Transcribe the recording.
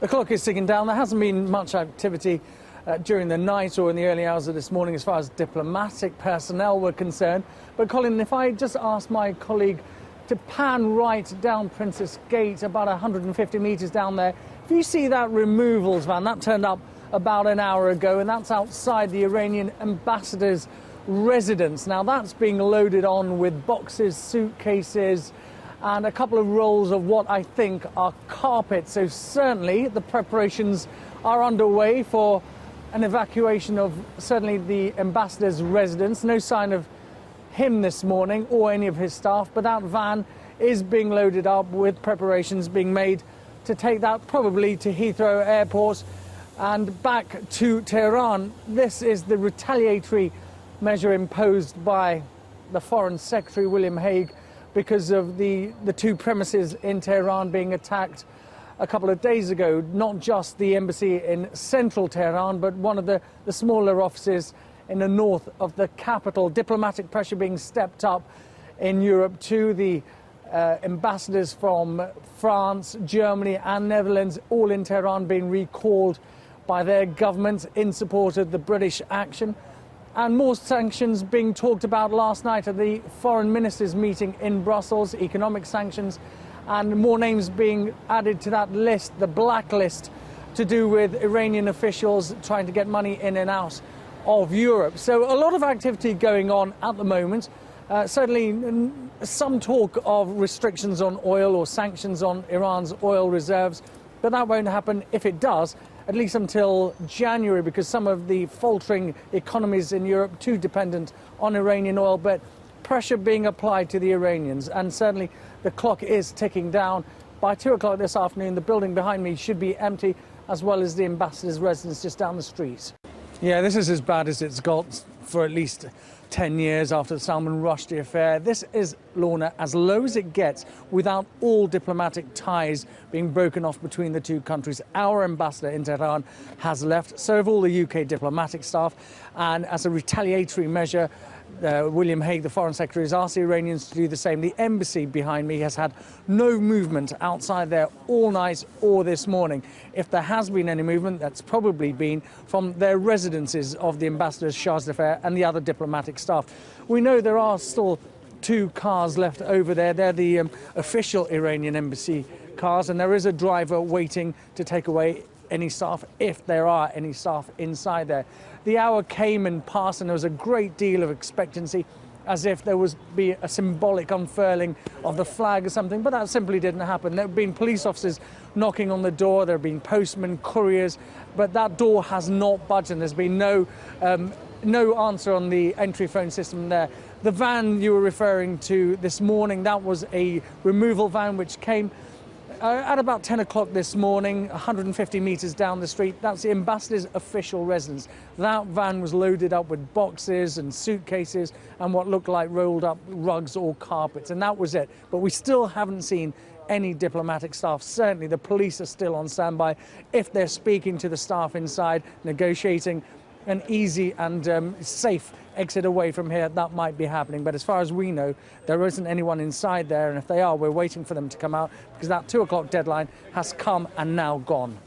The clock is ticking down. There hasn't been much activity during the night or in the early hours of this morning as far as diplomatic personnel were concerned. But Colin, if I just ask my colleague to pan right down Princess Gate, about 150 metres down there, if you see that removals van, that turned up about an hour ago, and that's outside the Iranian ambassador's residence. Now that's being loaded on with boxes, suitcases, and a couple of rolls of what I think are carpet. So certainly the preparations are underway for an evacuation of certainly the ambassador's residence. No sign of him this morning or any of his staff, but that van is being loaded up with preparations being made to take that probably to Heathrow Airport and back to Tehran. This is the retaliatory measure imposed by the Foreign Secretary, William Hague, because of the two premises in Tehran being attacked a couple of days ago. Not just the embassy in central Tehran, but one of the smaller offices in the north of the capital. Diplomatic pressure being stepped up in Europe to the ambassadors from France, Germany and Netherlands, all in Tehran, being recalled by their governments in support of the British action. And more sanctions being talked about last night at the foreign ministers meeting in Brussels, economic sanctions, and more names being added to that list, the blacklist, to do with Iranian officials trying to get money in and out of Europe. So a lot of activity going on at the moment. Certainly some talk of restrictions on oil or sanctions on Iran's oil reserves, but that won't happen, if it does, at least until January, because some of the faltering economies in Europe too dependent on Iranian oil, but pressure being applied to the Iranians. And certainly the clock is ticking down. By 2 o'clock this afternoon, the building behind me should be empty, as well as the ambassador's residence just down the street. Yeah, this is as bad as it's got for at least 10 years after the Salman Rushdie affair. This is, Lorna, as low as it gets without all diplomatic ties being broken off between the two countries. Our ambassador in Tehran has left, so have all the UK diplomatic staff, and as a retaliatory measure, William Hague, the Foreign Secretary, has asked the Iranians to do the same. The embassy behind me has had no movement outside there all night or this morning. If there has been any movement, that's probably been from their residences of the ambassador's charge d'affaires and the other diplomatic staff. We know there are still 2 cars left over there. They're the official Iranian embassy cars, and there is a driver waiting to take away any staff, if there are any staff inside there. The hour came and passed, and there was a great deal of expectancy, as if there was be a symbolic unfurling of the flag or something, but that simply didn't happen. There have been police officers knocking on the door, there have been postmen, couriers, but that door has not budged, and there's been no answer on the entry phone system there. The van you were referring to this morning, that was a removal van which came at about 10 o'clock this morning, 150 metres down the street. That's the ambassador's official residence. That van was loaded up with boxes and suitcases and what looked like rolled up rugs or carpets, and that was it. But we still haven't seen any diplomatic staff. Certainly the police are still on standby. If they're speaking to the staff inside, negotiating an easy and safe exit away from here, that might be happening. But as far as we know, there isn't anyone inside there, and if they are, we're waiting for them to come out, because that 2 o'clock deadline has come and now gone.